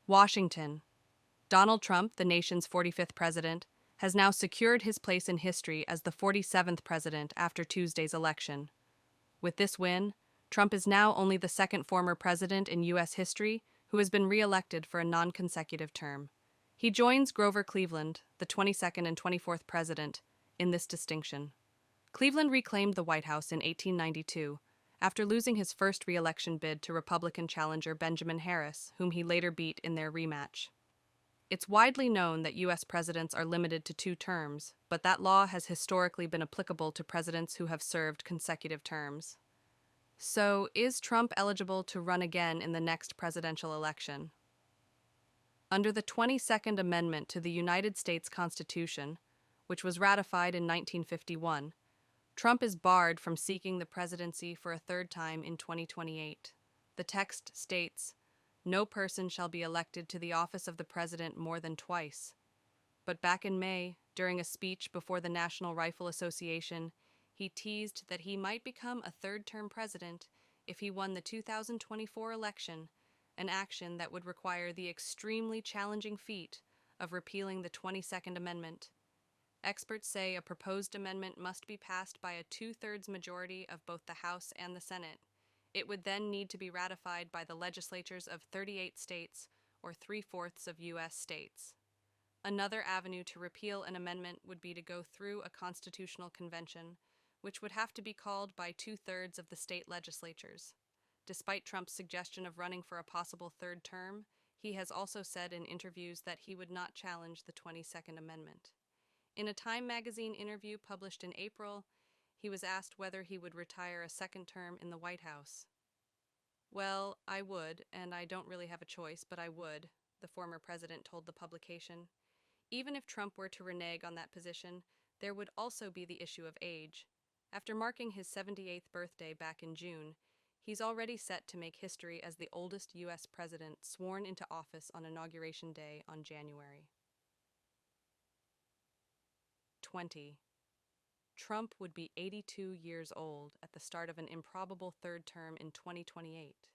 Washington. Donald Trump, the nation's 45th president, has now secured his place in history as the 47th president after Tuesday's election. With this win, Trump is now only the second former president in U.S. history who has been re-elected for a non-consecutive term. He joins Grover Cleveland, the 22nd and 24th president, in this distinction. Cleveland reclaimed the White House in 1892 after losing his first re-election bid to Republican challenger Benjamin Harris, whom he later beat in their rematch. It's widely known that U.S. presidents are limited to 2 terms, but that law has historically been applicable to presidents who have served consecutive terms. So, is Trump eligible to run again in the next presidential election? Under the 22nd Amendment to the United States Constitution, which was ratified in 1951, Trump is barred from seeking the presidency for a third time in 2028. The text states, "No person shall be elected to the office of the president more than twice." But back in May, during a speech before the National Rifle Association, he teased that he might become a third-term president if he won the 2024 election, an action that would require the extremely challenging feat of repealing the 22nd Amendment. Experts say a proposed amendment must be passed by a 2/3 majority of both the House and the Senate. It would then need to be ratified by the legislatures of 38 states, or 3/4 of U.S. states. Another avenue to repeal an amendment would be to go through a constitutional convention, which would have to be called by 2/3 of the state legislatures. Despite Trump's suggestion of running for a possible third term, he has also said in interviews that he would not challenge the 22nd Amendment. In a Time magazine interview published in April, he was asked whether he would retire a second term in the White House. "Well, I would, and I don't really have a choice, but I would," the former president told the publication. Even if Trump were to renege on that position, there would also be the issue of age. After marking his 78th birthday back in June, he's already set to make history as the oldest U.S. president sworn into office on Inauguration Day on January 20. Trump would be 82 years old at the start of an improbable third term in 2028.